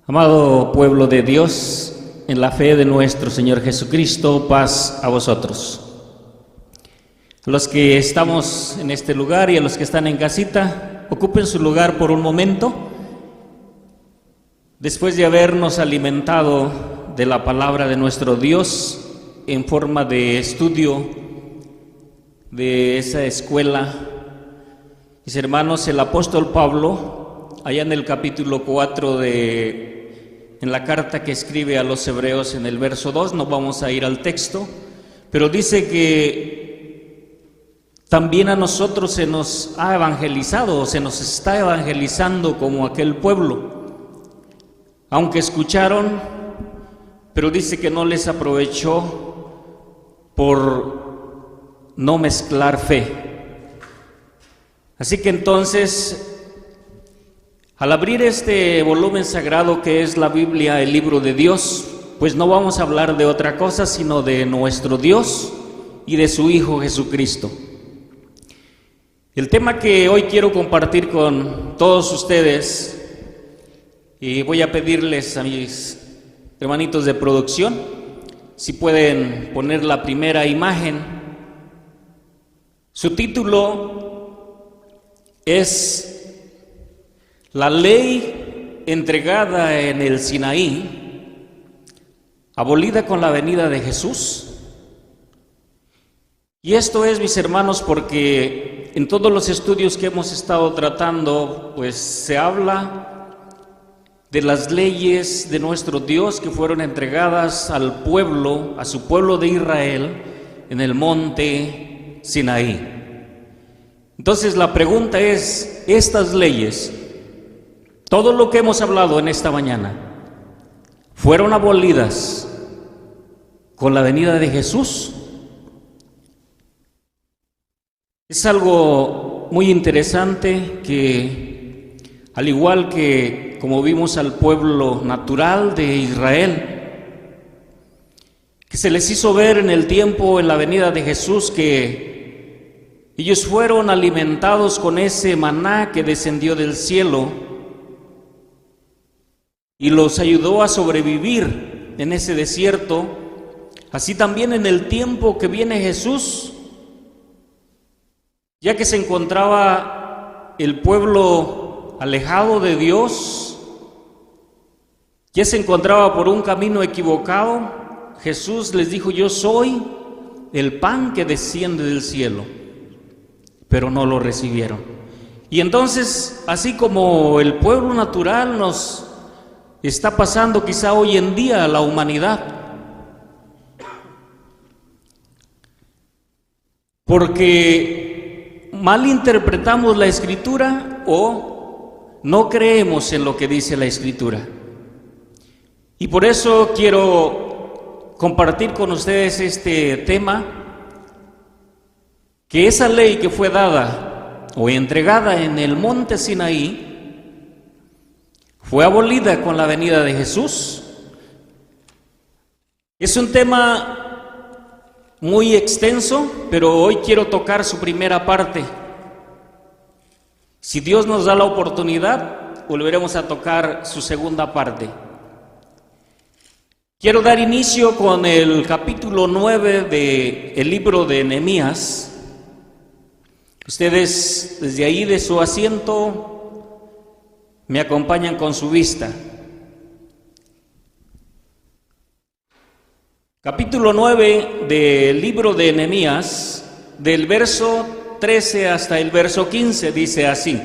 Amado pueblo de Dios, en la fe de nuestro Señor Jesucristo, paz a vosotros. A los que estamos en este lugar y a los que están en casita, ocupen su lugar por un momento. Después de habernos alimentado de la palabra de nuestro Dios en forma de estudio de esa escuela, mis hermanos, el apóstol Pablo, allá en el capítulo 4 en la carta que escribe a los hebreos en el verso 2, no vamos a ir al texto, pero dice que también a nosotros se nos ha evangelizado, o se nos está evangelizando como aquel pueblo, aunque escucharon, pero dice que no les aprovechó por no mezclar fe. Así que entonces, al abrir este volumen sagrado que es la Biblia, el libro de Dios, pues no vamos a hablar de otra cosa sino de nuestro Dios y de su Hijo Jesucristo. El tema que hoy quiero compartir con todos ustedes, y voy a pedirles a mis hermanitos de producción, si pueden poner la primera imagen. Su título es La ley entregada en el Sinaí, abolida con la venida de Jesús. Y esto es, mis hermanos, porque en todos los estudios que hemos estado tratando, pues se habla de las leyes de nuestro Dios que fueron entregadas al pueblo, a su pueblo de Israel, en el monte Sinaí. Entonces la pregunta es, estas leyes, todo lo que hemos hablado en esta mañana, ¿fueron abolidas con la venida de Jesús? Es algo muy interesante que, al igual que como vimos al pueblo natural de Israel, que se les hizo ver en el tiempo, en la venida de Jesús, que ellos fueron alimentados con ese maná que descendió del cielo y los ayudó a sobrevivir en ese desierto. Así también en el tiempo que viene Jesús, ya que se encontraba el pueblo alejado de Dios, ya se encontraba por un camino equivocado, Jesús les dijo: yo soy el pan que desciende del cielo, pero no lo recibieron. Y entonces, así como el pueblo natural nos está pasando quizá hoy en día a la humanidad, porque malinterpretamos la Escritura o no creemos en lo que dice la Escritura. Y por eso quiero compartir con ustedes este tema, que esa ley que fue dada o entregada en el monte Sinaí fue abolida con la venida de Jesús. Es un tema muy extenso, pero hoy quiero tocar su primera parte. Si Dios nos da la oportunidad, volveremos a tocar su segunda parte. Quiero dar inicio con el capítulo 9 del libro de Nehemías. Ustedes desde ahí de su asiento me acompañan con su vista. Capítulo 9 del libro de Nehemías, del verso 13 hasta el verso 15, dice así: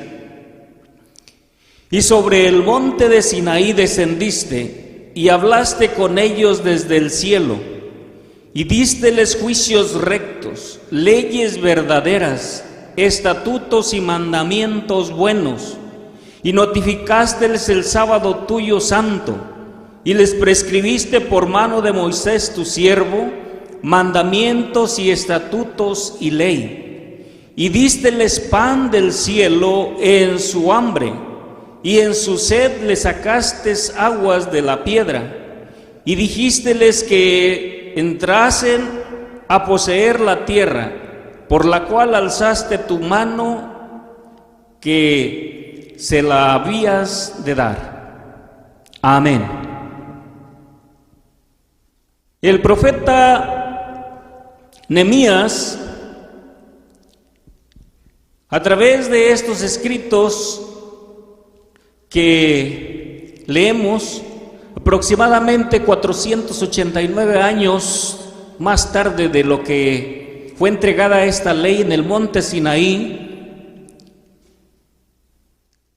Y sobre el monte de Sinaí descendiste, y hablaste con ellos desde el cielo, y dísteles juicios rectos, leyes verdaderas, estatutos y mandamientos buenos, y notificásteles el sábado tuyo santo, y les prescribiste por mano de Moisés tu siervo mandamientos y estatutos y ley, y dísteles pan del cielo en su hambre, y en su sed les sacaste aguas de la piedra, y dijísteles que entrasen a poseer la tierra, por la cual alzaste tu mano que se la habías de dar. Amén. El profeta Nehemías, a través de estos escritos que leemos, aproximadamente 489 años más tarde de lo que fue entregada esta ley en el monte Sinaí,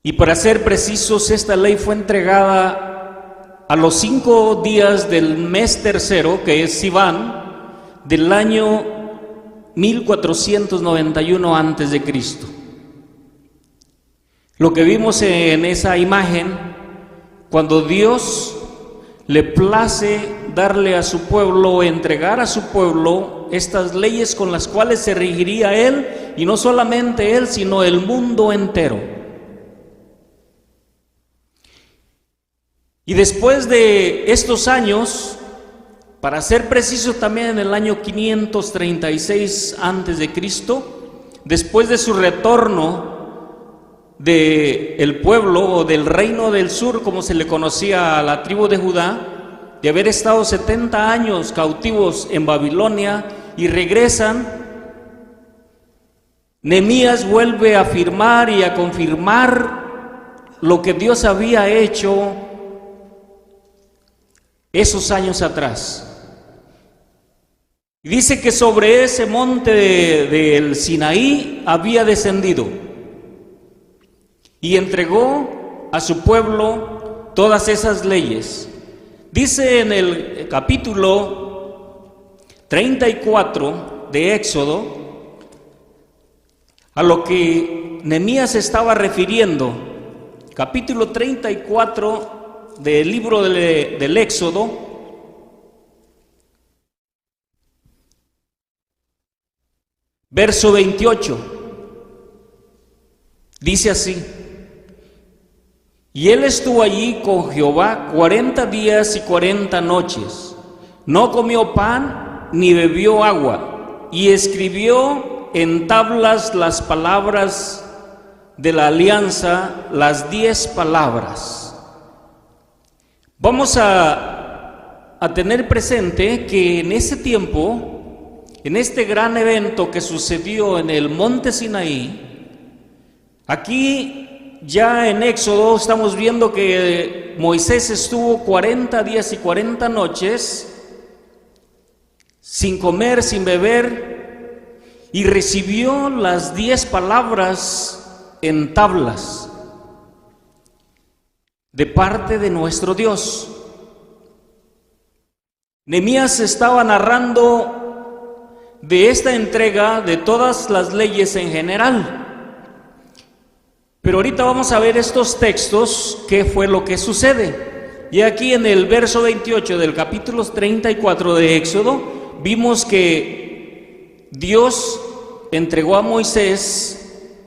y para ser precisos, esta ley fue entregada a los 5 días del mes tercero, que es Sivan, del año 1491 antes de Cristo. Lo que vimos en esa imagen, cuando Dios le place darle a su pueblo, entregar a su pueblo estas leyes con las cuales se regiría él, y no solamente él, sino el mundo entero. Y después de estos años, para ser preciso también en el año 536 antes de Cristo, después de su retorno del pueblo o del reino del sur, como se le conocía a la tribu de Judá, de haber estado 70 años cautivos en Babilonia y regresan, Nehemías vuelve a afirmar y a confirmar lo que Dios había hecho esos años atrás. Y dice que sobre ese monte del Sinaí había descendido y entregó a su pueblo todas esas leyes. Dice en el capítulo 34 de Éxodo, a lo que Nehemías estaba refiriendo, capítulo 34 del libro del Éxodo, verso 28, dice así: y él estuvo allí con Jehová 40 días y 40 noches, no comió pan ni bebió agua, y escribió en tablas las palabras de la alianza, las 10 palabras. Vamos a tener presente que en ese tiempo, en este gran evento que sucedió en el monte Sinaí, aquí ya en Éxodo estamos viendo que Moisés estuvo 40 días y 40 noches sin comer, sin beber, y recibió las 10 palabras en tablas de parte de nuestro Dios. Nehemías estaba narrando de esta entrega de todas las leyes en general. Pero ahorita vamos a ver estos textos, qué fue lo que sucede. Y aquí en el verso 28 del capítulo 34 de Éxodo, vimos que Dios entregó a Moisés,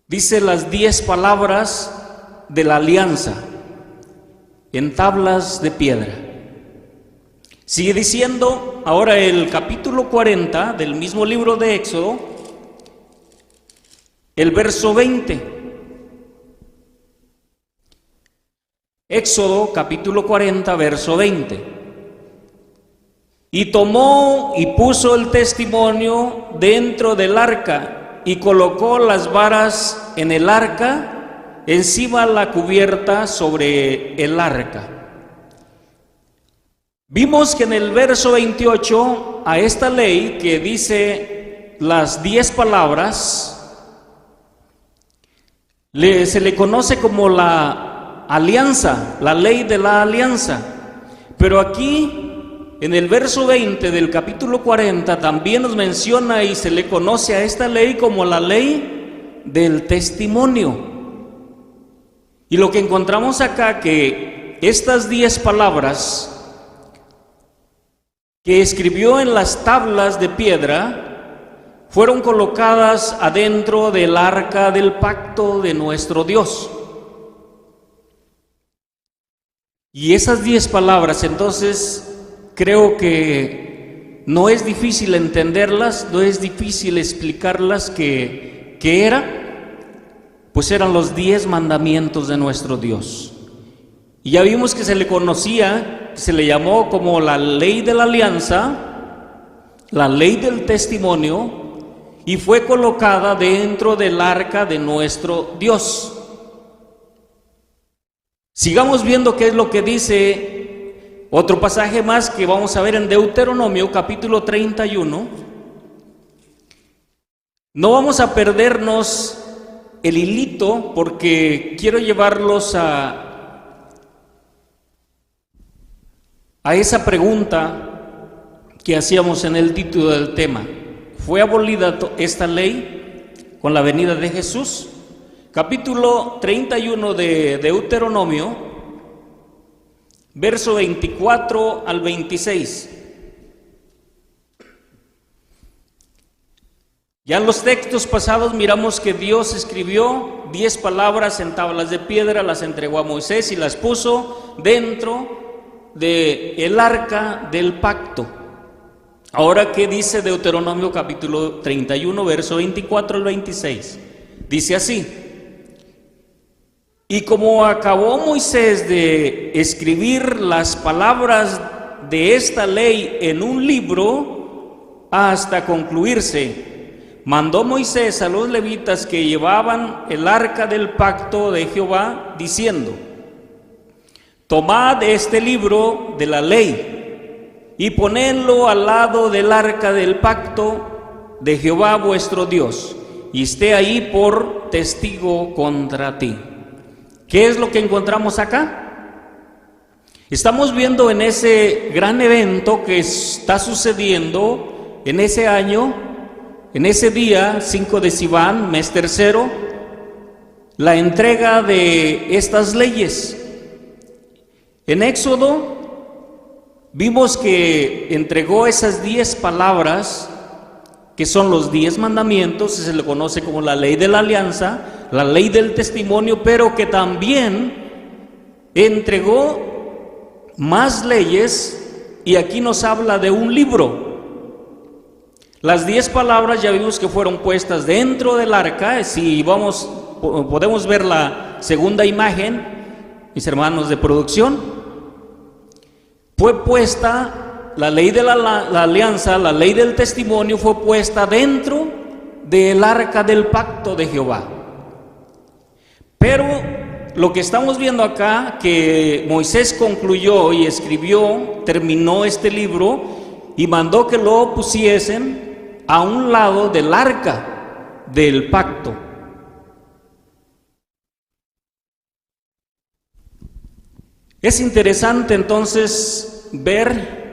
dice, las 10 palabras de la alianza en tablas de piedra. Sigue diciendo ahora el capítulo 40 del mismo libro de Éxodo, el verso 20. Éxodo capítulo 40, verso 20. Y tomó y puso el testimonio dentro del arca y colocó las varas en el arca, encima la cubierta sobre el arca. Vimos que en el verso 28 a esta ley que dice las 10 palabras se le conoce como la alianza, la ley de la alianza. Pero aquí en el verso 20 del capítulo 40 también nos menciona y se le conoce a esta ley como la ley del testimonio. Y lo que encontramos acá, que estas 10 palabras que escribió en las tablas de piedra fueron colocadas adentro del arca del pacto de nuestro Dios. Y esas 10 palabras, entonces, creo que no es difícil entenderlas, no es difícil explicarlas que era. Pues eran los 10 mandamientos de nuestro Dios. Y ya vimos que se le conocía, se le llamó como la ley de la alianza, la ley del testimonio, y fue colocada dentro del arca de nuestro Dios. Sigamos viendo qué es lo que dice otro pasaje más que vamos a ver en Deuteronomio capítulo 31. No vamos a perdernos el hilito porque quiero llevarlos a esa pregunta que hacíamos en el título del tema. ¿Fue abolida esta ley con la venida de Jesús? Capítulo 31 de Deuteronomio, verso 24 al 26. Ya en los textos pasados miramos que Dios escribió 10 palabras en tablas de piedra, las entregó a Moisés y las puso dentro del arca del pacto. Ahora, ¿qué dice Deuteronomio capítulo 31, verso 24 al 26? Dice así: y como acabó Moisés de escribir las palabras de esta ley en un libro hasta concluirse, mandó Moisés a los levitas que llevaban el arca del pacto de Jehová, diciendo: tomad este libro de la ley y ponedlo al lado del arca del pacto de Jehová vuestro Dios, y esté ahí por testigo contra ti. ¿Qué es lo que encontramos acá? Estamos viendo en ese gran evento que está sucediendo en ese año, en ese día, 5 de Sivan, mes tercero, la entrega de estas leyes. En Éxodo vimos que entregó esas 10 palabras, que son los 10 mandamientos, se le conoce como la ley de la alianza, la ley del testimonio, pero que también entregó más leyes, y aquí nos habla de un libro. Las 10 palabras ya vimos que fueron puestas dentro del arca. Si podemos ver la segunda imagen, mis hermanos de producción, fue puesta la ley de la alianza, la ley del testimonio, fue puesta dentro del arca del pacto de Jehová. Pero lo que estamos viendo acá, que Moisés concluyó y escribió, terminó este libro y mandó que lo pusiesen a un lado del arca del pacto. Es interesante entonces ver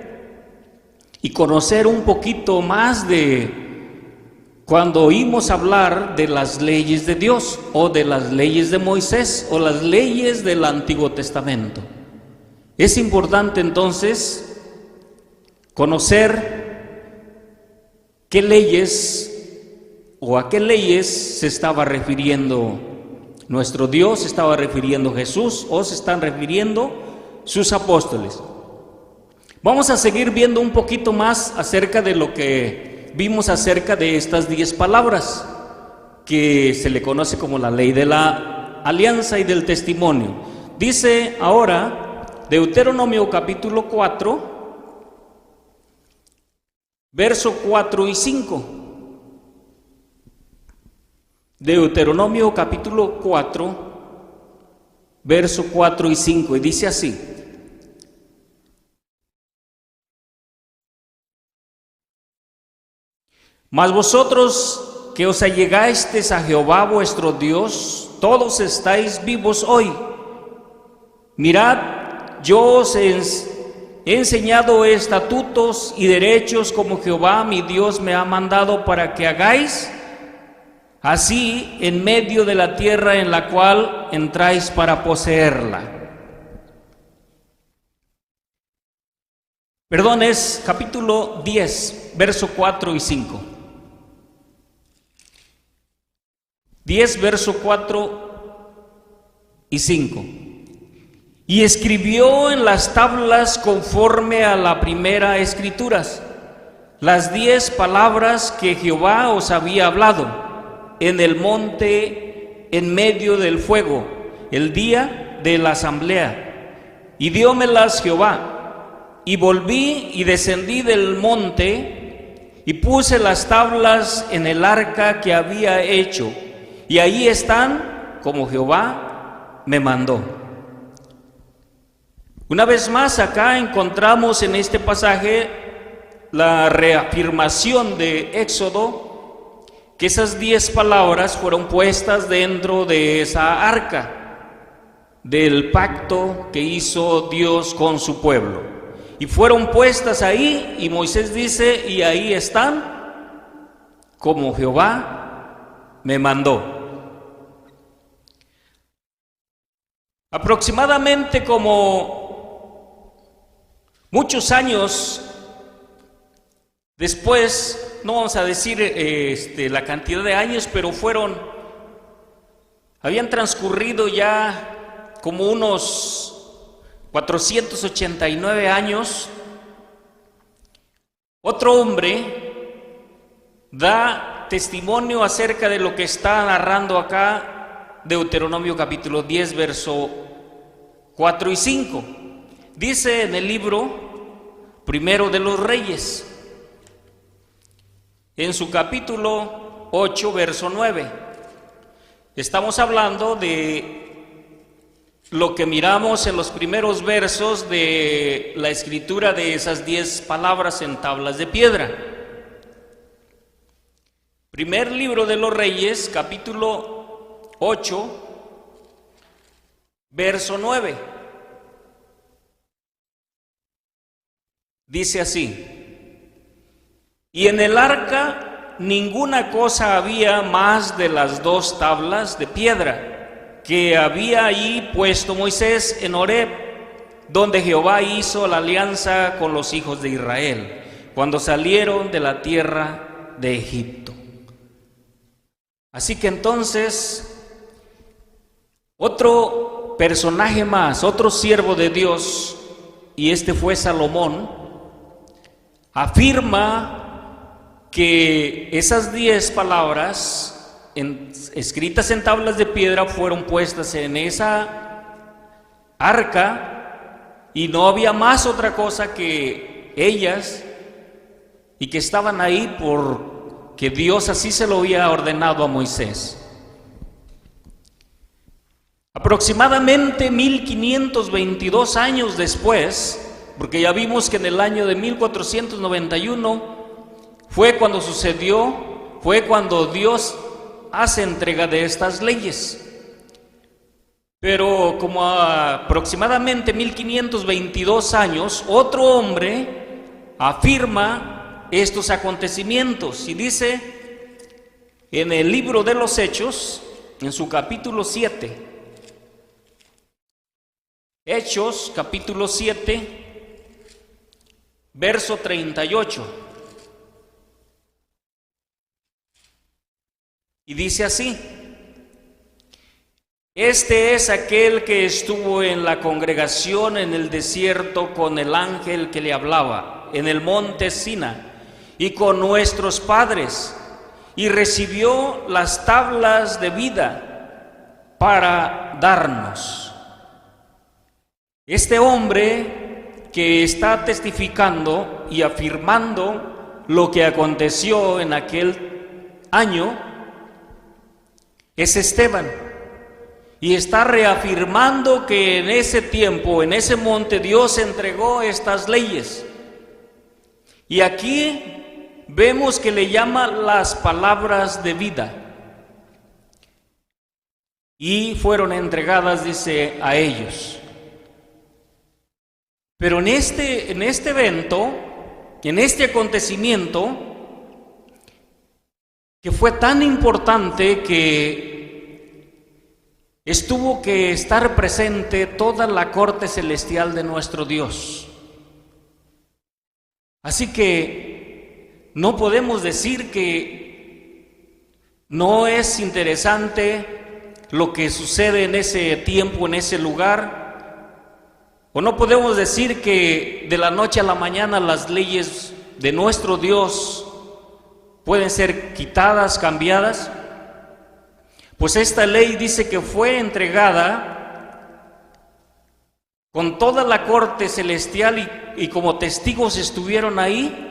y conocer un poquito más de cuando oímos hablar de las leyes de Dios, o de las leyes de Moisés, o las leyes del Antiguo Testamento. Es importante entonces conocer qué leyes o a qué leyes se estaba refiriendo nuestro Dios, se estaba refiriendo Jesús, o se están refiriendo sus apóstoles. Vamos a seguir viendo un poquito más acerca de lo que vimos acerca de estas 10 palabras, que se le conoce como la ley de la alianza y del testimonio. Dice ahora Deuteronomio capítulo 4, verso 4 y 5. Deuteronomio capítulo 4, verso 4 y 5, y dice así: mas vosotros que os allegasteis a Jehová vuestro Dios, todos estáis vivos hoy. Mirad, yo os he enseñado estatutos y derechos como Jehová mi Dios me ha mandado, para que hagáis así en medio de la tierra en la cual entráis para poseerla. Perdón, es capítulo 10, verso 4 y 5. 10, verso 4 y 5. Y escribió en las tablas conforme a la primera escrituras las 10 palabras que Jehová os había hablado en el monte en medio del fuego, el día de la asamblea, y diómelas Jehová. Y volví y descendí del monte y puse las tablas en el arca que había hecho, y ahí están como Jehová me mandó. Una vez más acá encontramos en este pasaje la reafirmación de Éxodo, que esas 10 palabras fueron puestas dentro de esa arca del pacto que hizo Dios con su pueblo, y fueron puestas ahí, y Moisés dice, y ahí están como Jehová me mandó. Aproximadamente como muchos años después, no vamos a decir la cantidad de años, pero habían transcurrido ya como unos 489 años, otro hombre da testimonio acerca de lo que está narrando acá Deuteronomio capítulo 10, verso 4 y 5. Dice en el libro primero de los Reyes, en su capítulo 8, verso 9. Estamos hablando de lo que miramos en los primeros versos de la escritura de esas 10 palabras en tablas de piedra. Primer libro de los Reyes, capítulo 8, verso 9. Dice así: y en el arca ninguna cosa había más de las 2 tablas de piedra que había ahí puesto Moisés en Horeb, donde Jehová hizo la alianza con los hijos de Israel, cuando salieron de la tierra de Egipto. Así que entonces, otro personaje más, otro siervo de Dios, y este fue Salomón, afirma que esas 10 palabras escritas en tablas de piedra fueron puestas en esa arca, y no había más otra cosa que ellas, y que estaban ahí porque Dios así se lo había ordenado a Moisés. Aproximadamente 1522 años después, porque ya vimos que en el año de 1491 fue cuando fue cuando Dios hace entrega de estas leyes. Pero como aproximadamente 1522 años, otro hombre afirma estos acontecimientos y dice en el libro de los Hechos, en su capítulo 7, Hechos capítulo 7, verso 38, y dice así: este es aquel que estuvo en la congregación en el desierto con el ángel que le hablaba en el monte Sina y con nuestros padres, y recibió las tablas de vida para darnos. Este hombre que está testificando y afirmando lo que aconteció en aquel año es Esteban, y está reafirmando que en ese tiempo, en ese monte, Dios entregó estas leyes. Y aquí vemos que le llama las palabras de vida, y fueron entregadas, dice, a ellos. Pero en este evento, en este acontecimiento, que fue tan importante que estuvo que estar presente toda la corte celestial de nuestro Dios. Así que no podemos decir que no es interesante lo que sucede en ese tiempo, en ese lugar. O no podemos decir que de la noche a la mañana las leyes de nuestro Dios pueden ser quitadas, cambiadas. Pues esta ley dice que fue entregada con toda la corte celestial, y como testigos estuvieron ahí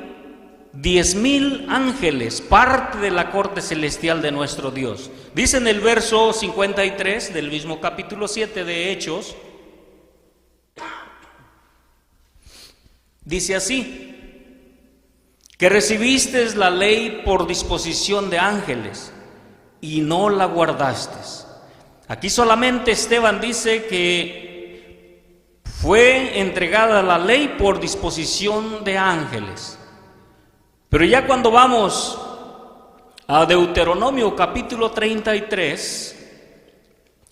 10,000 ángeles, parte de la corte celestial de nuestro Dios. Dice en el verso 53 del mismo capítulo 7 de Hechos, dice así: que recibisteis la ley por disposición de ángeles y no la guardasteis. Aquí solamente Esteban dice que fue entregada la ley por disposición de ángeles. Pero ya cuando vamos a Deuteronomio capítulo 33,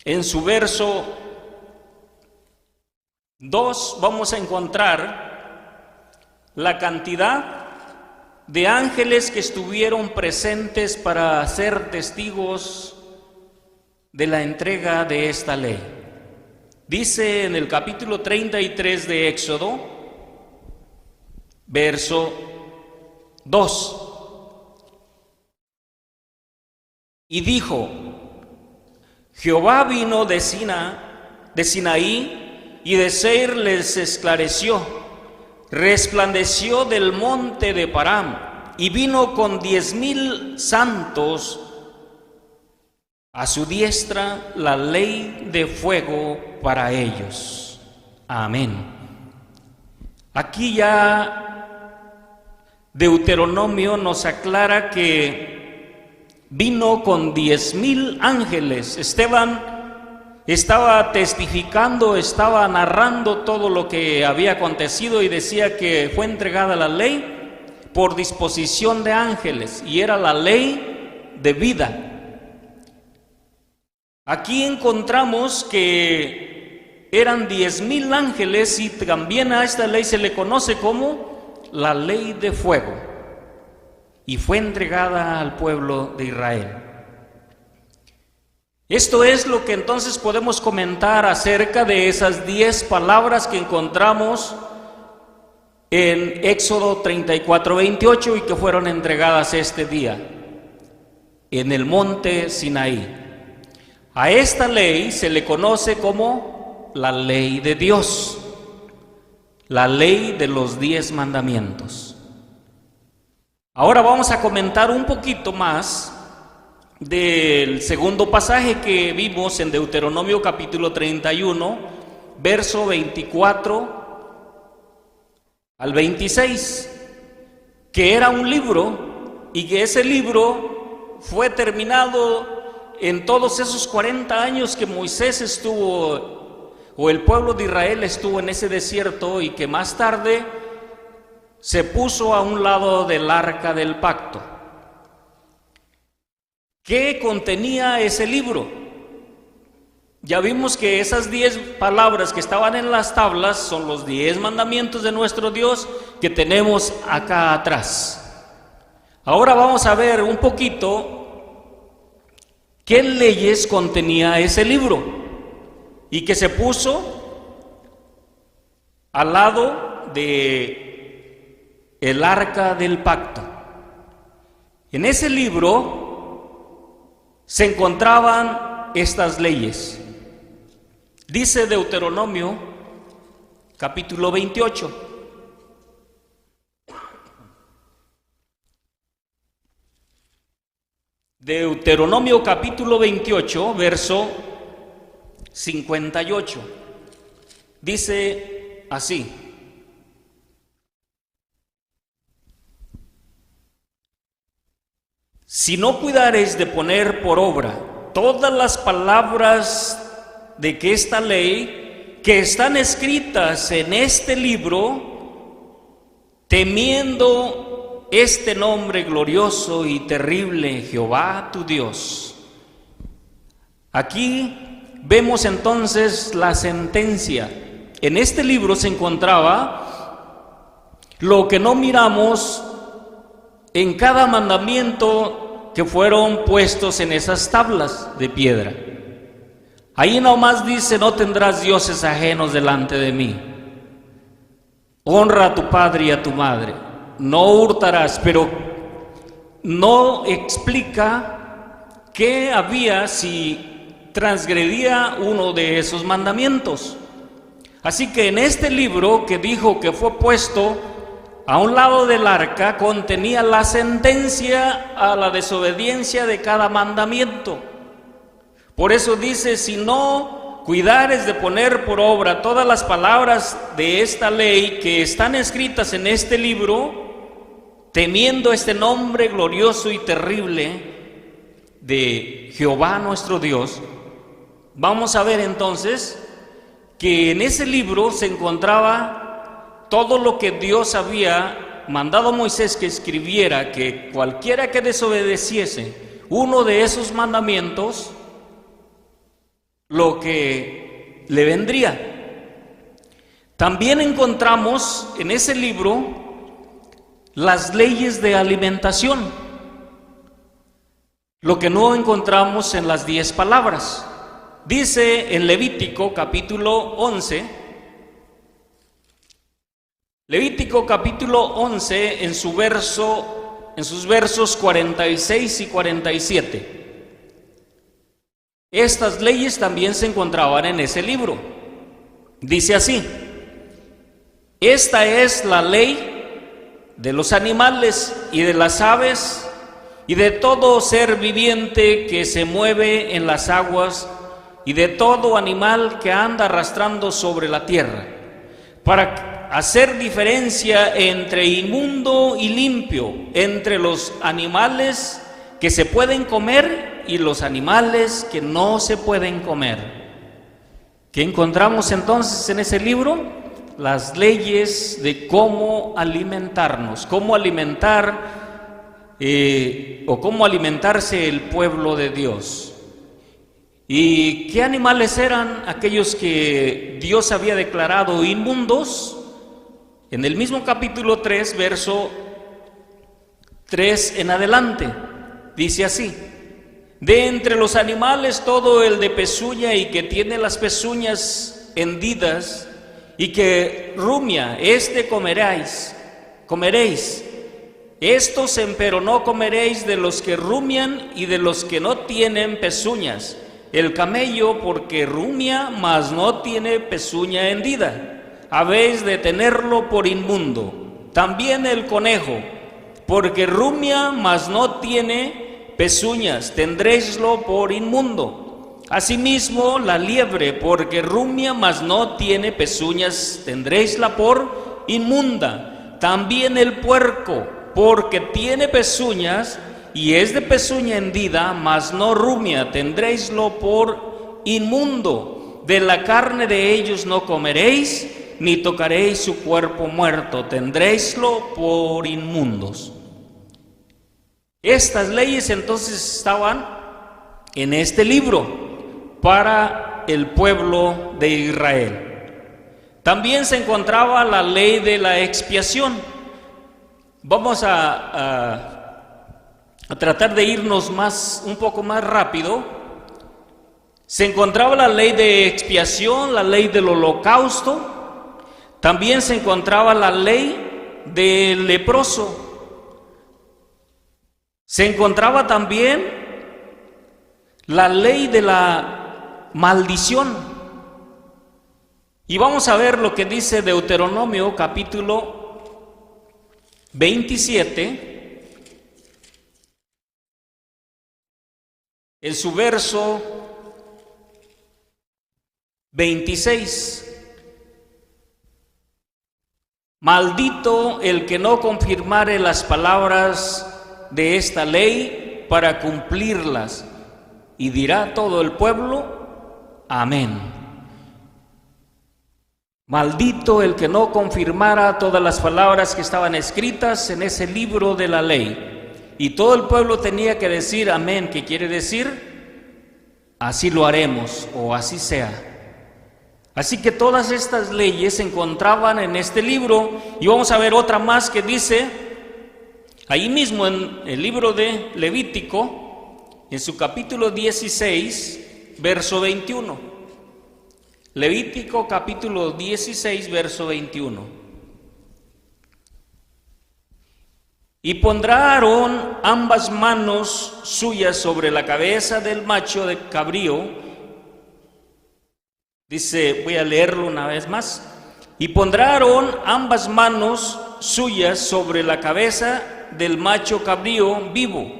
en su verso 2 vamos a encontrar la cantidad de ángeles que estuvieron presentes para ser testigos de la entrega de esta ley. Dice en el capítulo 33 de Éxodo, verso 2: y dijo, Jehová vino de Sinaí, y de Seir les esclareció, resplandeció del monte de Param, y vino con 10,000 santos a su diestra, la ley de fuego para ellos. Amén. Aquí ya Deuteronomio nos aclara que vino con 10,000 ángeles. Esteban estaba testificando, estaba narrando todo lo que había acontecido y decía que fue entregada la ley por disposición de ángeles, y era la ley de vida. Aquí encontramos que eran 10,000 ángeles, y también a esta ley se le conoce como la ley de fuego, y fue entregada al pueblo de Israel. Esto es lo que entonces podemos comentar acerca de esas 10 palabras que encontramos en Éxodo 34:28 y que fueron entregadas este día en el monte Sinaí. A esta ley se le conoce como la ley de Dios, la ley de los 10 mandamientos. Ahora vamos a comentar un poquito más del segundo pasaje que vimos en Deuteronomio capítulo 31, verso 24 al 26, que era un libro, y que ese libro fue terminado en todos esos 40 años que Moisés estuvo, o el pueblo de Israel estuvo en ese desierto, y que más tarde se puso a un lado del arca del pacto. ¿Qué contenía ese libro? Ya vimos que esas 10 palabras que estaban en las tablas son los 10 mandamientos de nuestro Dios que tenemos acá atrás. Ahora vamos a ver un poquito qué leyes contenía ese libro, y que se puso al lado de el arca del pacto. En ese libro se encontraban estas leyes. Dice Deuteronomio capítulo 28. Deuteronomio capítulo 28, verso 58. Dice así: si no cuidareis de poner por obra todas las palabras de que esta ley que están escritas en este libro, temiendo este nombre glorioso y terrible, Jehová tu Dios. Aquí vemos entonces la sentencia. En este libro se encontraba lo que no miramos en cada mandamiento que fueron puestos en esas tablas de piedra. Ahí nomás dice: no tendrás dioses ajenos delante de mí, honra a tu padre y a tu madre, no hurtarás, pero no explica qué había si transgredía uno de esos mandamientos. Así que en este libro que dijo que fue puesto a un lado del arca, contenía la sentencia a la desobediencia de cada mandamiento. Por eso dice: si no cuidares de poner por obra todas las palabras de esta ley que están escritas en este libro, temiendo este nombre glorioso y terrible de Jehová nuestro Dios. Vamos a ver entonces que en ese libro se encontraba todo lo que Dios había mandado a Moisés que escribiera, que cualquiera que desobedeciese uno de esos mandamientos, lo que le vendría. También encontramos en ese libro las leyes de alimentación, lo que no encontramos en las 10 palabras. Dice en Levítico capítulo 11, en sus versos 46 y 47. Estas leyes también se encontraban en ese libro. Dice así: esta es la ley de los animales y de las aves y de todo ser viviente que se mueve en las aguas y de todo animal que anda arrastrando sobre la tierra, para hacer diferencia entre inmundo y limpio, entre los animales que se pueden comer y los animales que no se pueden comer. ¿Qué encontramos entonces en ese libro? Las leyes de cómo alimentarnos, cómo alimentar o cómo alimentarse el pueblo de Dios. ¿Y qué animales eran aquellos que Dios había declarado inmundos? En el mismo capítulo 3, verso 3 en adelante, dice así: de entre los animales todo el de pezuña y que tiene las pezuñas hendidas y que rumia, comeréis. Estos empero no comeréis de los que rumian y de los que no tienen pezuñas. El camello porque rumia, mas no tiene pezuña hendida, habéis de tenerlo por inmundo. También el conejo porque rumia, mas no tiene pezuñas, tendréislo por inmundo. Asimismo la liebre porque rumia, mas no tiene pezuñas, tendréisla por inmunda. También el puerco porque tiene pezuñas y es de pezuña hendida, mas no rumia, tendréislo por inmundo. De la carne de ellos no comeréis, ni tocaréis su cuerpo muerto, tendréislo por inmundos. Estas leyes entonces estaban en este libro para el pueblo de Israel. También se encontraba la ley de la expiación. Vamos a tratar de irnos un poco más rápido. Se encontraba la ley de expiación, la ley del holocausto. También se encontraba la ley del leproso. Se encontraba también la ley de la maldición. Y vamos a ver lo que dice Deuteronomio capítulo 27. En su verso 26, maldito el que no confirmare las palabras de esta ley para cumplirlas. Y dirá todo el pueblo, amén. Maldito el que no confirmara todas las palabras que estaban escritas en ese libro de la ley. Y todo el pueblo tenía que decir amén, que quiere decir así lo haremos o así sea. Así que todas estas leyes se encontraban en este libro. Y vamos a ver otra más que dice ahí mismo en el libro de Levítico, en su capítulo 16, verso 21. Levítico capítulo 16, verso 21. Y pondrá Aarón ambas manos suyas sobre la cabeza del macho de cabrío Dice, voy a leerlo una vez más. Y pondrá Aarón ambas manos suyas sobre la cabeza del macho cabrío vivo,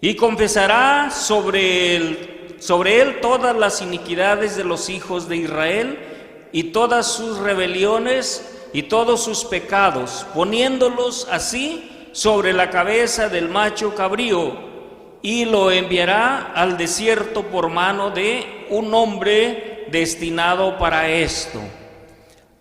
y confesará sobre él todas las iniquidades de los hijos de Israel, y todas sus rebeliones y todos sus pecados, poniéndolos así sobre la cabeza del macho cabrío, y lo enviará al desierto por mano de un hombre destinado para esto.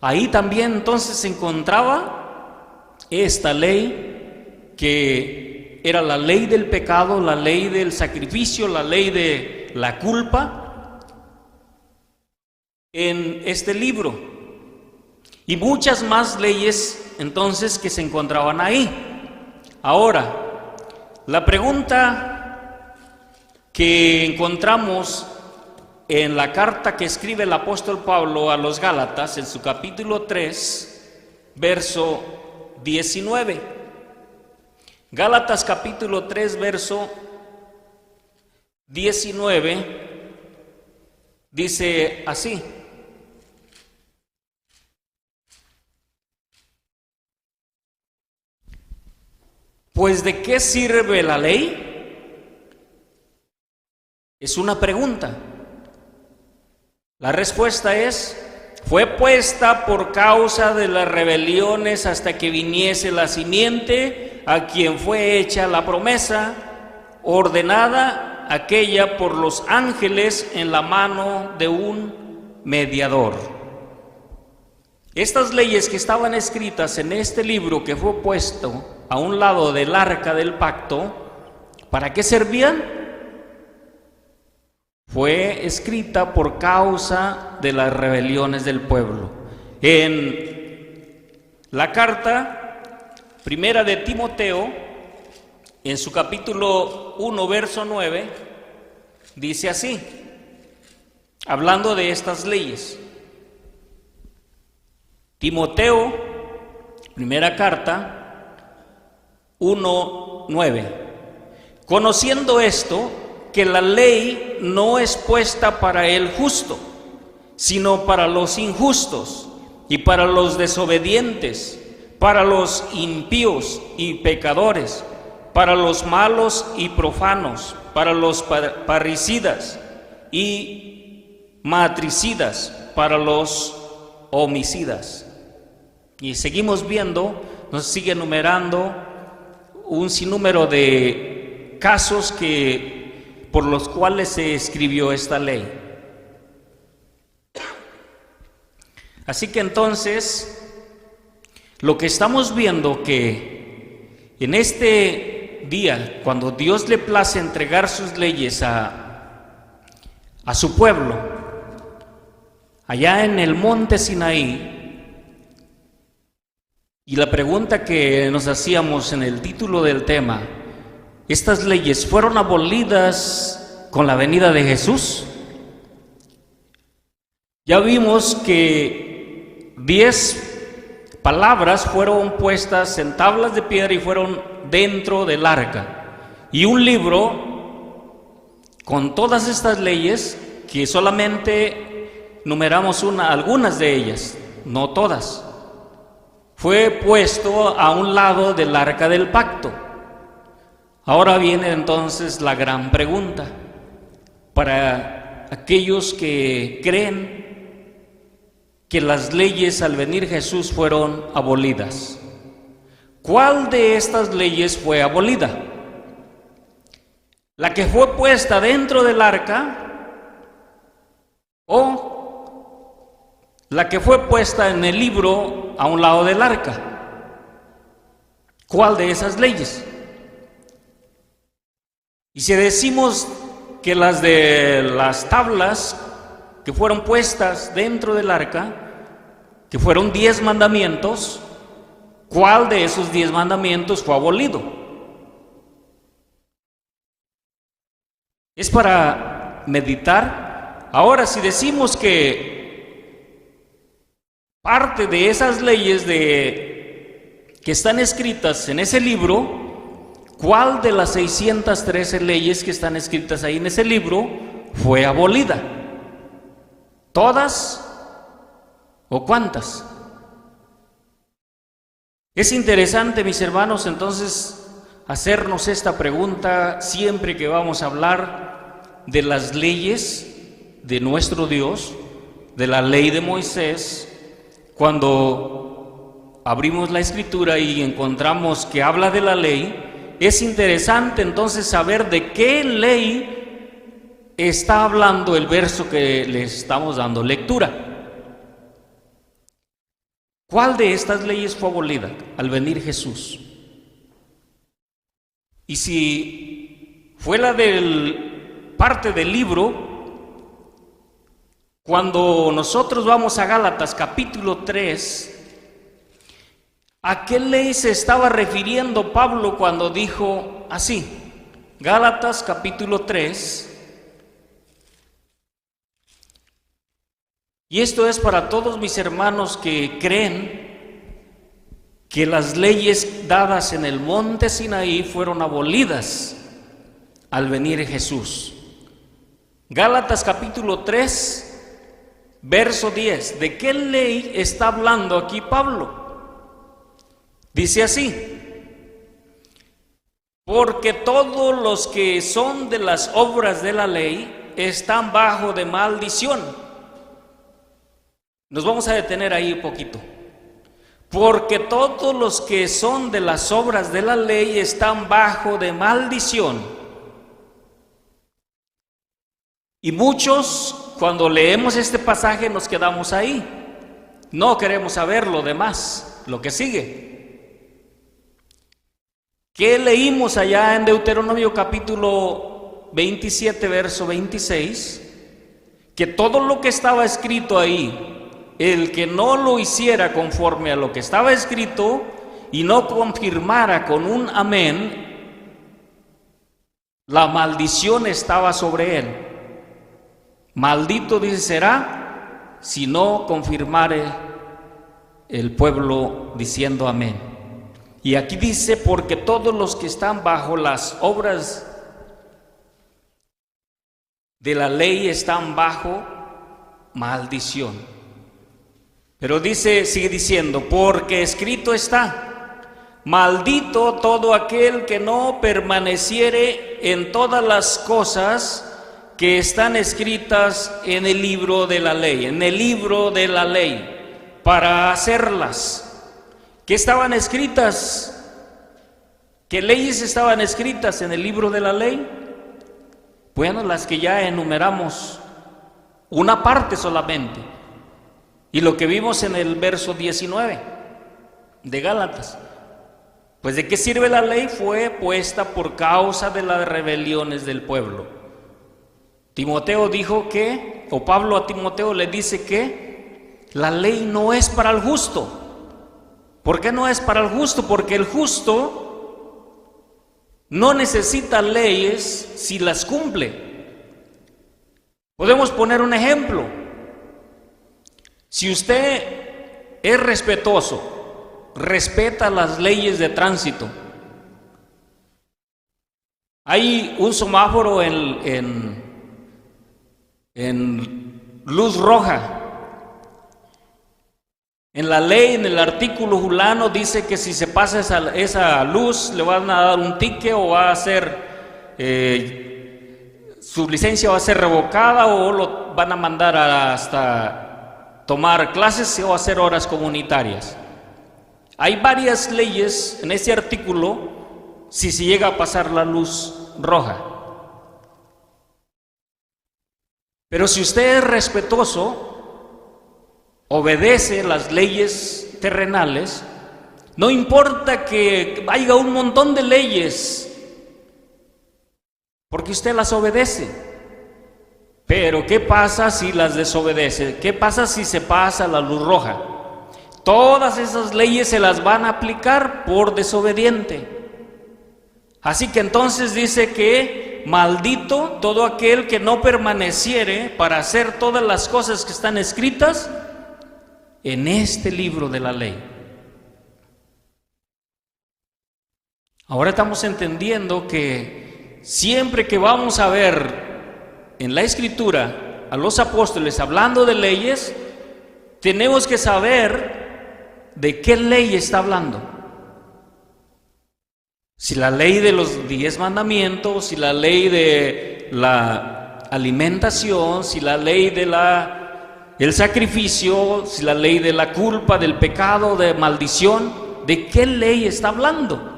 Ahí también entonces se encontraba esta ley, que era la ley del pecado, la ley del sacrificio, la ley de la culpa, en este libro. Y muchas más leyes entonces que se encontraban ahí. Ahora, la pregunta que encontramos en la carta que escribe el apóstol Pablo a los Gálatas, en su capítulo 3, verso 19. Gálatas capítulo 3, verso 19, dice así: ¿pues de qué sirve la ley? Es una pregunta. La respuesta es: fue puesta por causa de las rebeliones hasta que viniese la simiente, a quien fue hecha la promesa, ordenada aquella por los ángeles en la mano de un mediador. Estas leyes que estaban escritas en este libro que fue puesto a un lado del arca del pacto, ¿para qué servían? Fue escrita por causa de las rebeliones del pueblo. En la carta primera de Timoteo, en su capítulo 1, verso 9, dice así, hablando de estas leyes. Timoteo, primera carta, 1, 9. Conociendo esto, que la ley no es puesta para el justo, sino para los injustos y para los desobedientes, para los impíos y pecadores, para los malos y profanos, para los parricidas y matricidas, para los homicidas. Y seguimos viendo, nos sigue enumerando un sinnúmero de casos por los cuales se escribió esta ley. Así que entonces, lo que estamos viendo que en este día, cuando Dios le place entregar sus leyes a su pueblo, allá en el monte Sinaí, y la pregunta que nos hacíamos en el título del tema: ¿estas leyes fueron abolidas con la venida de Jesús? Ya vimos que 10 palabras fueron puestas en tablas de piedra y fueron dentro del arca. Y un libro con todas estas leyes, que solamente numeramos algunas de ellas, no todas, fue puesto a un lado del arca del pacto. Ahora viene entonces la gran pregunta para aquellos que creen que las leyes al venir Jesús fueron abolidas. ¿Cuál de estas leyes fue abolida? ¿La que fue puesta dentro del arca o la que fue puesta en el libro a un lado del arca? ¿Cuál de esas leyes? Y si decimos que las de las tablas que fueron puestas dentro del arca, que fueron 10 mandamientos, ¿cuál de esos 10 mandamientos fue abolido? Es para meditar. Ahora, si decimos que parte de esas leyes que están escritas en ese libro, ¿cuál de las 613 leyes que están escritas ahí en ese libro fue abolida? ¿Todas o cuántas? Es interesante, mis hermanos, entonces hacernos esta pregunta siempre que vamos a hablar de las leyes de nuestro Dios, de la ley de Moisés. Cuando abrimos la Escritura y encontramos que habla de la ley, es interesante entonces saber de qué ley está hablando el verso que le estamos dando lectura. ¿Cuál de estas leyes fue abolida al venir Jesús? Y si fue la del parte del libro, cuando nosotros vamos a Gálatas capítulo 3, ¿a qué ley se estaba refiriendo Pablo cuando dijo así? Gálatas capítulo 3. Y esto es para todos mis hermanos que creen que las leyes dadas en el monte Sinaí fueron abolidas al venir Jesús. Gálatas capítulo 3, verso 10. ¿De qué ley está hablando aquí Pablo? Dice así: porque todos los que son de las obras de la ley están bajo de maldición. Nos vamos a detener ahí un poquito. Porque todos los que son de las obras de la ley están bajo de maldición. Y muchos, cuando leemos este pasaje, nos quedamos ahí. No queremos saber lo demás, lo que sigue. ¿Qué leímos allá en Deuteronomio capítulo 27, verso 26? Que todo lo que estaba escrito ahí, el que no lo hiciera conforme a lo que estaba escrito y no confirmara con un amén, la maldición estaba sobre él. Maldito, dice, será si no confirmare el pueblo diciendo amén. Y aquí dice: porque todos los que están bajo las obras de la ley están bajo maldición. Pero dice, sigue diciendo: porque escrito está, maldito todo aquel que no permaneciere en todas las cosas que están escritas en el libro de la ley, en el libro de la ley, para hacerlas. ¿Qué estaban escritas? ¿Qué leyes estaban escritas en el libro de la ley? Bueno, las que ya enumeramos, una parte solamente. Y lo que vimos en el verso 19 de Gálatas. Pues ¿de qué sirve la ley? Fue puesta por causa de las rebeliones del pueblo. Timoteo dijo que, o Pablo a Timoteo le dice que la ley no es para el justo. ¿Por qué no es para el justo? Porque el justo no necesita leyes si las cumple. Podemos poner un ejemplo. Si usted es respetuoso, respeta las leyes de tránsito. Hay un semáforo en luz roja. En la ley, en el artículo fulano, dice que si se pasa esa luz, le van a dar un ticket o va a ser, su licencia va a ser revocada o lo van a mandar hasta tomar clases o hacer horas comunitarias. Hay varias leyes en ese artículo si se llega a pasar la luz roja. Pero si usted es respetuoso, obedece las leyes terrenales, no importa que haya un montón de leyes, porque usted las obedece. Pero ¿qué pasa si las desobedece? ¿Qué pasa si se pasa la luz roja? Todas esas leyes se las van a aplicar por desobediente. Así que entonces dice que maldito todo aquel que no permaneciere para hacer todas las cosas que están escritas en este libro de la ley. Ahora estamos entendiendo que siempre que vamos a ver en la Escritura a los apóstoles hablando de leyes, tenemos que saber de qué ley está hablando. Si la ley de los 10 mandamientos, si la ley de la alimentación, si la ley de el sacrificio, si la ley de la culpa, del pecado, de maldición, ¿de qué ley está hablando?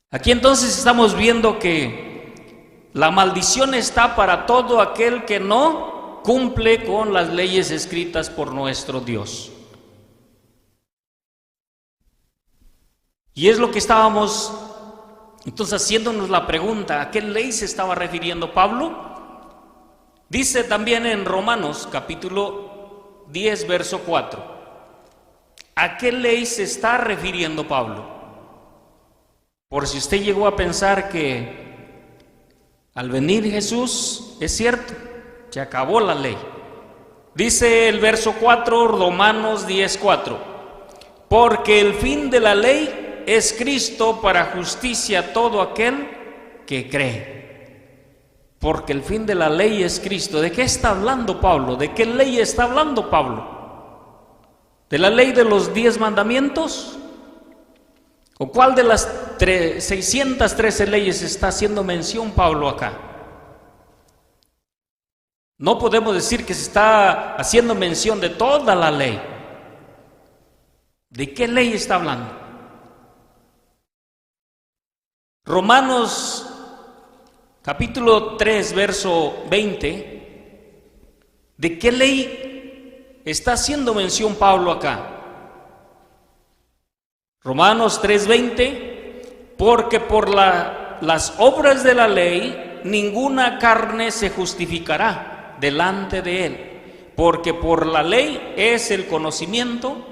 Aquí entonces estamos viendo que la maldición está para todo aquel que no cumple con las leyes escritas por nuestro Dios. Y es lo que estábamos entonces haciéndonos la pregunta, ¿a qué ley se estaba refiriendo Pablo? Dice también en Romanos capítulo 10, verso 4, ¿a qué ley se está refiriendo Pablo? Por si usted llegó a pensar que al venir Jesús, es cierto, se acabó la ley. Dice el verso 4, Romanos 10, 4, porque el fin de la ley es Cristo para justicia a todo aquel que cree. Porque el fin de la ley es Cristo. ¿De qué está hablando Pablo? ¿De qué ley está hablando Pablo? ¿De la ley de los 10 mandamientos? ¿O cuál de las 613 leyes está haciendo mención Pablo acá? No podemos decir que se está haciendo mención de toda la ley. ¿De qué ley está hablando? Romanos capítulo 3, verso 20, ¿de qué ley está haciendo mención Pablo acá? Romanos 3:20, porque por las obras de la ley ninguna carne se justificará delante de él, porque por la ley es el conocimiento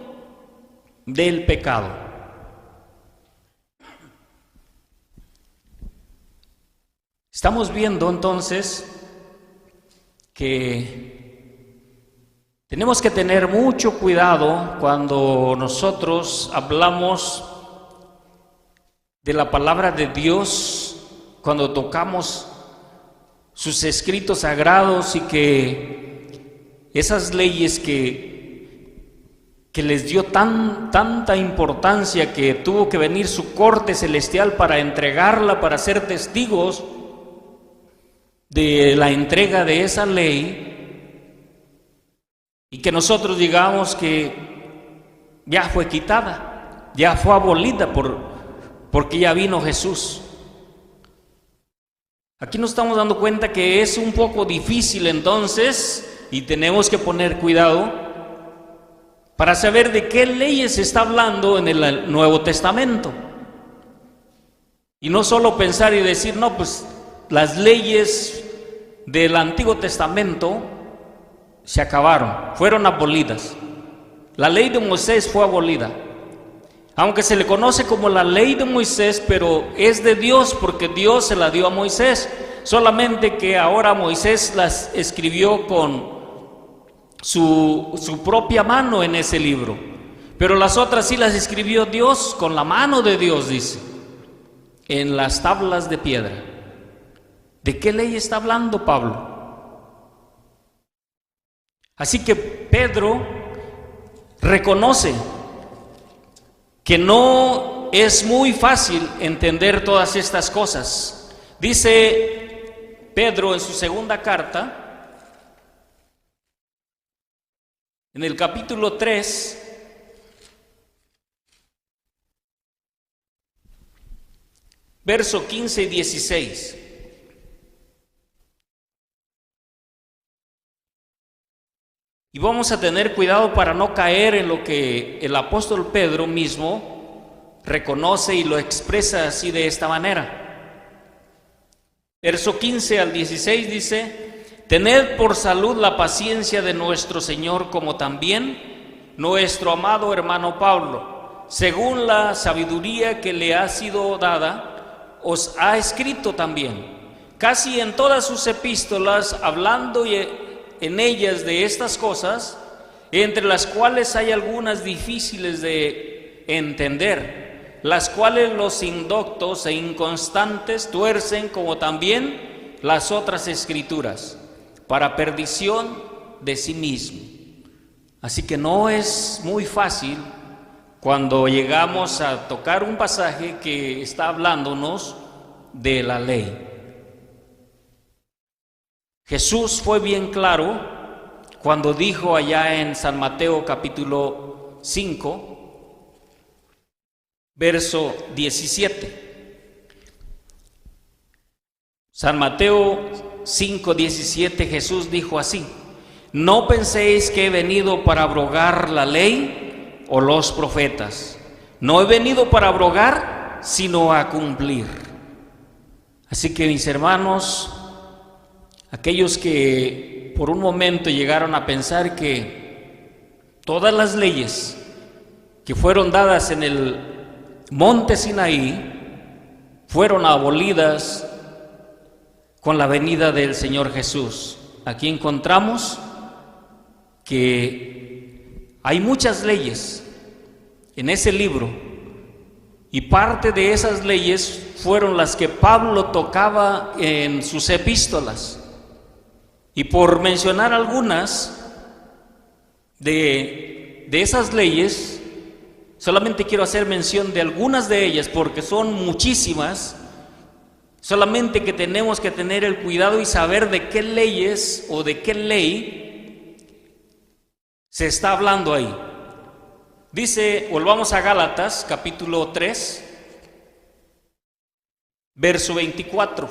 del pecado. Estamos viendo entonces que tenemos que tener mucho cuidado cuando nosotros hablamos de la palabra de Dios, cuando tocamos sus escritos sagrados y que esas leyes que les dio tanta importancia que tuvo que venir su corte celestial para entregarla, para ser testigos de la entrega de esa ley, y que nosotros digamos que ya fue quitada, ya fue abolida porque ya vino Jesús. Aquí nos estamos dando cuenta que es un poco difícil entonces, y tenemos que poner cuidado para saber de qué leyes se está hablando en el Nuevo Testamento. Y no solo pensar y decir, no, pues las leyes del Antiguo Testamento se acabaron, fueron abolidas. La ley de Moisés fue abolida, aunque se le conoce como la ley de Moisés, pero es de Dios porque Dios se la dio a Moisés, solamente que ahora Moisés las escribió con su propia mano en ese libro, pero las otras sí las escribió Dios con la mano de Dios, dice, en las tablas de piedra. ¿De qué ley está hablando Pablo? Así que Pedro reconoce que no es muy fácil entender todas estas cosas. Dice Pedro en su segunda carta, en el capítulo 3, verso 15 y 16. Y vamos a tener cuidado para no caer en lo que el apóstol Pedro mismo reconoce y lo expresa así de esta manera. Verso 15 al 16 dice: tened por salud la paciencia de nuestro Señor, como también nuestro amado hermano Pablo, según la sabiduría que le ha sido dada, os ha escrito también, casi en todas sus epístolas, hablando en ellas de estas cosas, entre las cuales hay algunas difíciles de entender, las cuales los indoctos e inconstantes tuercen, como también las otras escrituras, para perdición de sí mismo. Así que no es muy fácil cuando llegamos a tocar un pasaje que está hablándonos de la ley. Jesús fue bien claro cuando dijo allá en San Mateo capítulo 5, verso 17. San Mateo 5:17, Jesús dijo así: no penséis que he venido para abrogar la ley o los profetas. No he venido para abrogar, sino a cumplir. Así que, mis hermanos, aquellos que por un momento llegaron a pensar que todas las leyes que fueron dadas en el monte Sinaí fueron abolidas con la venida del Señor Jesús, aquí encontramos que hay muchas leyes en ese libro, y parte de esas leyes fueron las que Pablo tocaba en sus epístolas. Y por mencionar algunas de esas leyes, solamente quiero hacer mención de algunas de ellas, porque son muchísimas. Solamente que tenemos que tener el cuidado y saber de qué leyes o de qué ley se está hablando ahí. Dice, volvamos a Gálatas capítulo 3, verso 24.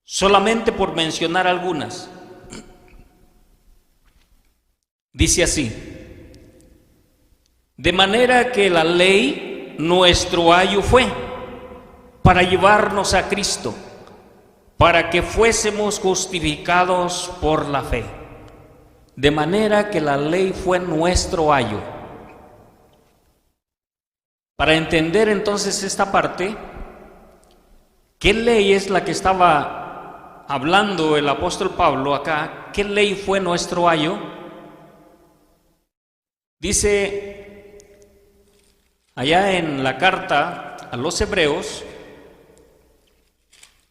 Solamente por mencionar algunas. Dice así: de manera que la ley nuestro ayo fue para llevarnos a Cristo, para que fuésemos justificados por la fe. De manera que la ley fue nuestro ayo. Para entender entonces esta parte, ¿qué ley es la que estaba hablando el apóstol Pablo acá? ¿Qué ley fue nuestro ayo? Dice allá en la carta a los Hebreos,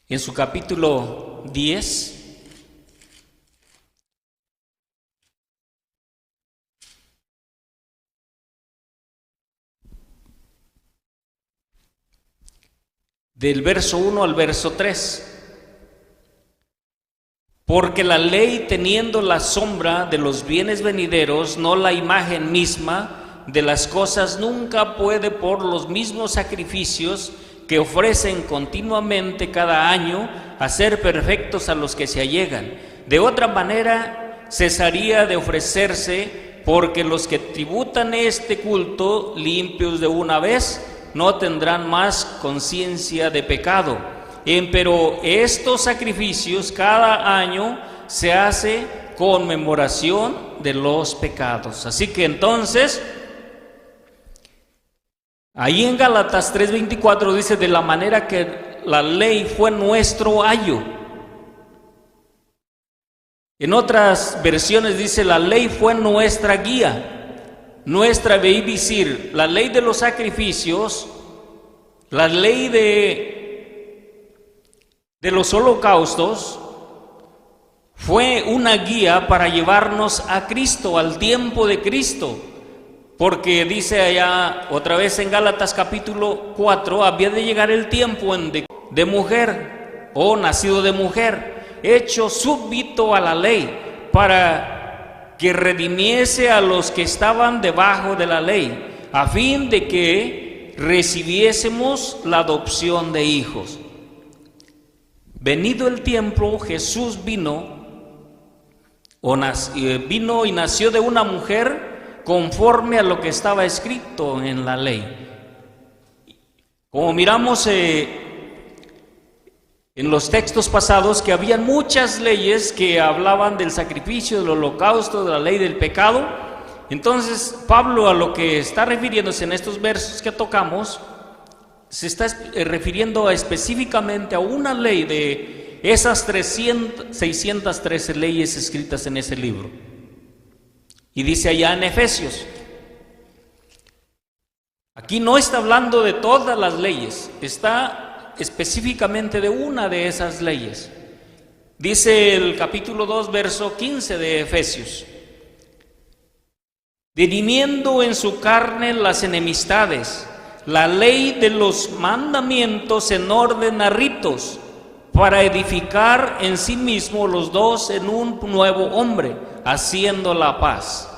en su capítulo 10, del verso 1 al verso 3. Porque la ley, teniendo la sombra de los bienes venideros, no la imagen misma de las cosas, nunca puede por los mismos sacrificios que ofrecen continuamente cada año hacer perfectos a los que se allegan. De otra manera cesaría de ofrecerse, porque los que tributan este culto, limpios de una vez, no tendrán más conciencia de pecado. Pero estos sacrificios cada año se hace conmemoración de los pecados. Así que entonces, ahí en Gálatas 3:24 dice: de la manera que la ley fue nuestro ayo. En otras versiones dice: la ley fue nuestra guía, nuestra beisir. La ley de los sacrificios, la ley de los holocaustos, fue una guía para llevarnos a Cristo, al tiempo de Cristo. Porque dice allá otra vez en Gálatas capítulo 4, había de llegar el tiempo de mujer o nacido de mujer, hecho súbdito a la ley, para que redimiese a los que estaban debajo de la ley, a fin de que recibiésemos la adopción de hijos. Venido el tiempo, Jesús vino y nació de una mujer conforme a lo que estaba escrito en la ley. Como miramos en los textos pasados, que habían muchas leyes que hablaban del sacrificio, del holocausto, de la ley del pecado. Entonces Pablo, a lo que está refiriéndose en estos versos que tocamos, se está refiriendo específicamente a una ley de esas 613 leyes escritas en ese libro. Y dice allá en Efesios, aquí no está hablando de todas las leyes, está específicamente de una de esas leyes. Dice el capítulo 2, verso 15 de Efesios: dirimiendo en su carne las enemistades, la ley de los mandamientos en orden a ritos, para edificar en sí mismo los dos en un nuevo hombre, haciendo la paz.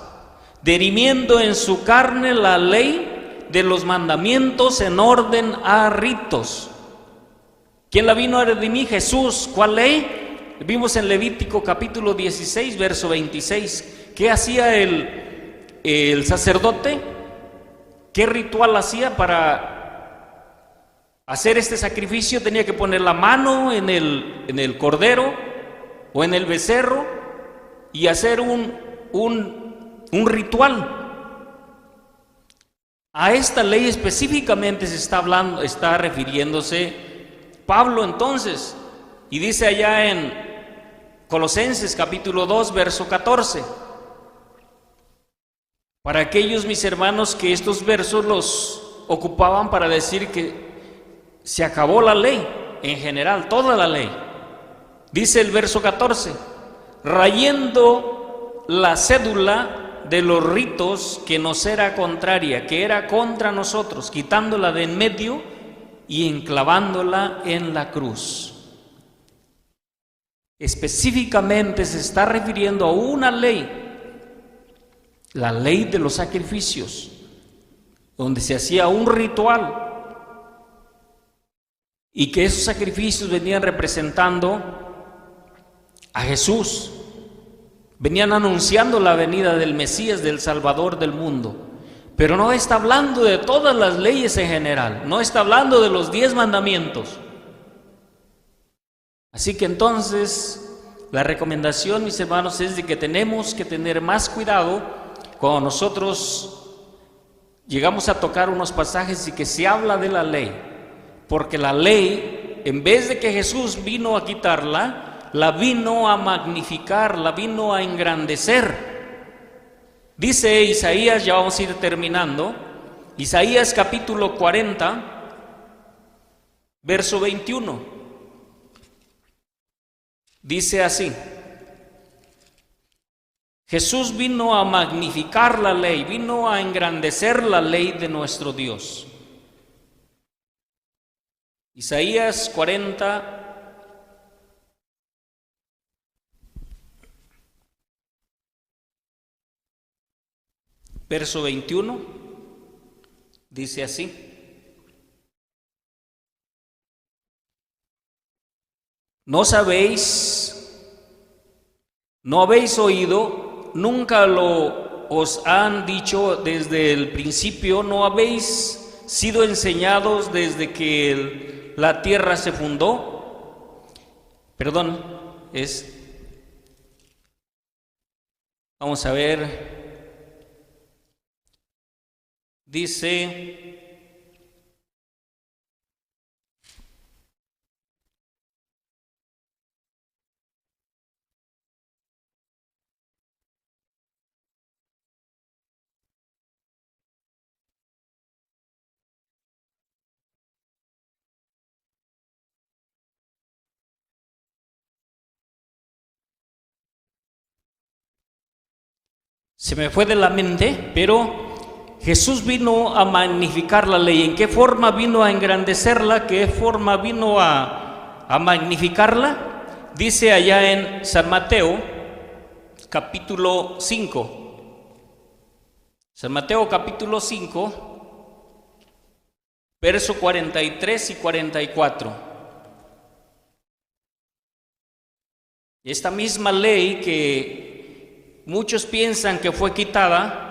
Dirimiendo en su carne la ley de los mandamientos en orden a ritos. ¿Quién la vino a redimir? Jesús. ¿Cuál ley? Vimos en Levítico capítulo 16, verso 26. ¿Qué hacía el sacerdote? ¿Qué ritual hacía para hacer este sacrificio? Tenía que poner la mano en el cordero o en el becerro y hacer un ritual. A esta ley específicamente se está refiriéndose Pablo entonces, y dice allá en Colosenses capítulo 2, verso 14. Para aquellos, mis hermanos, que estos versos los ocupaban para decir que se acabó la ley en general, toda la ley. Dice el verso 14: rayendo la cédula de los ritos que nos era contraria, que era contra nosotros, quitándola de en medio y enclavándola en la cruz. Específicamente se está refiriendo a una ley, la ley de los sacrificios, donde se hacía un ritual y que esos sacrificios venían representando a Jesús, venían anunciando la venida del Mesías, del Salvador del mundo. Pero no está hablando de todas las leyes en general, no está hablando de los 10 mandamientos. Así que entonces la recomendación, mis hermanos, es de que tenemos que tener más cuidado cuando nosotros llegamos a tocar unos pasajes y que se habla de la ley, porque la ley, en vez de que Jesús vino a quitarla, la vino a magnificar, la vino a engrandecer. Dice Isaías, ya vamos a ir terminando, Isaías capítulo 40, verso 21. Dice así: Jesús vino a magnificar la ley, vino a engrandecer la ley de nuestro Dios. Isaías 40, verso 21, dice así: ¿no sabéis, no habéis oído, nunca lo os han dicho desde el principio, no habéis sido enseñados desde que la tierra se fundó? Vamos a ver. Dice: se me fue de la mente, pero Jesús vino a magnificar la ley. ¿En qué forma vino a engrandecerla? ¿Qué forma vino a magnificarla? Dice allá en San Mateo, capítulo 5. San Mateo, capítulo 5, verso 43 y 44. Esta misma ley que muchos piensan que fue quitada,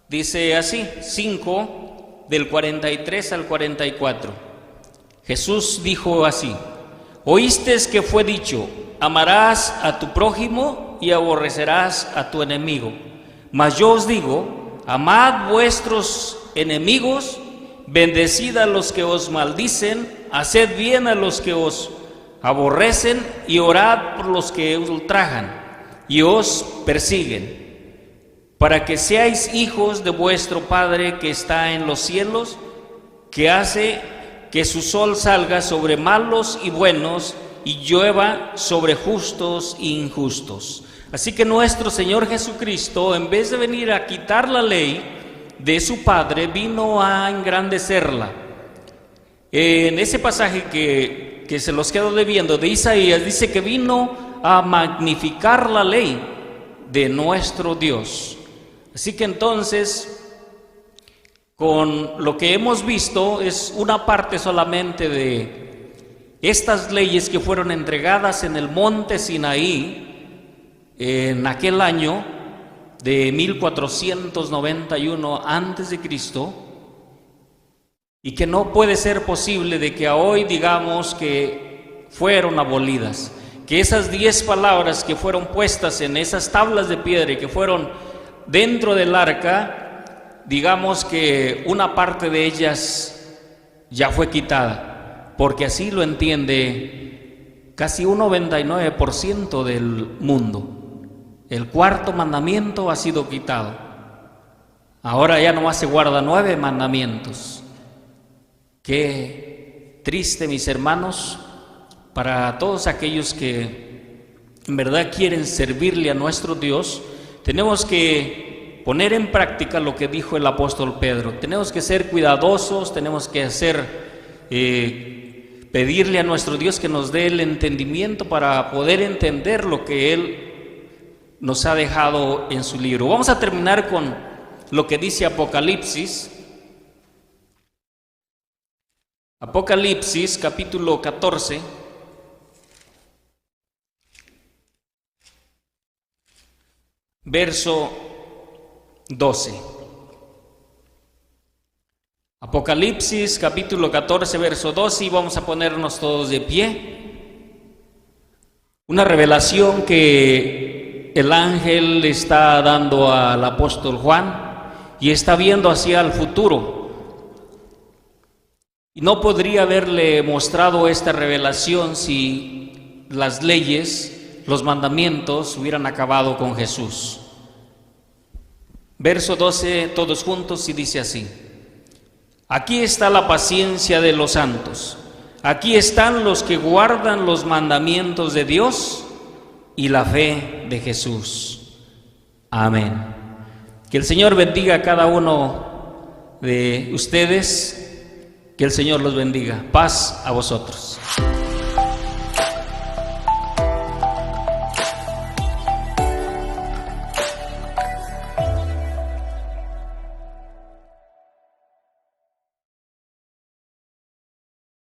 dice así, 5, del 43 al 44. Jesús dijo así: oísteis que fue dicho, amarás a tu prójimo y aborrecerás a tu enemigo. Mas yo os digo, amad vuestros enemigos, bendecid a los que os maldicen, haced bien a los que os aborrecen y orad por los que os ultrajan y os persiguen, para que seáis hijos de vuestro Padre que está en los cielos, que que su sol salga sobre malos y buenos y llueva sobre justos e injustos. Así que nuestro Señor Jesucristo, en vez de venir a quitar la ley de su Padre, vino a engrandecerla. En ese pasaje que se los quedo debiendo de Isaías, dice que vino a magnificar la ley de nuestro Dios. Así que entonces, con lo que hemos visto, es una parte solamente de estas leyes que fueron entregadas en el monte Sinaí en aquel año de 1491 antes de Cristo, y que no puede ser posible de que a hoy digamos que fueron abolidas, que esas 10 palabras que fueron puestas en esas tablas de piedra y que fueron dentro del arca, digamos que una parte de ellas ya fue quitada, porque así lo entiende casi un 99% del mundo. El cuarto mandamiento ha sido quitado. Ahora ya nomás se guarda 9 mandamientos. Qué triste, mis hermanos, para todos aquellos que en verdad quieren servirle a nuestro Dios. Tenemos que poner en práctica lo que dijo el apóstol Pedro. Tenemos que ser cuidadosos, tenemos que pedirle a nuestro Dios que nos dé el entendimiento para poder entender lo que Él nos ha dejado en su libro. Vamos a terminar con lo que dice Apocalipsis. Apocalipsis capítulo 14. Verso 12. Apocalipsis capítulo 14, verso 12, y vamos a ponernos todos de pie. Una revelación que el ángel le está dando al apóstol Juan y está viendo hacia el futuro. Y no podría haberle mostrado esta revelación si las leyes, los mandamientos hubieran acabado con Jesús. Verso 12, todos juntos, y dice así: aquí está la paciencia de los santos, aquí están los que guardan los mandamientos de Dios y la fe de Jesús. Amén. Que el Señor bendiga a cada uno de ustedes, que el Señor los bendiga. Paz a vosotros.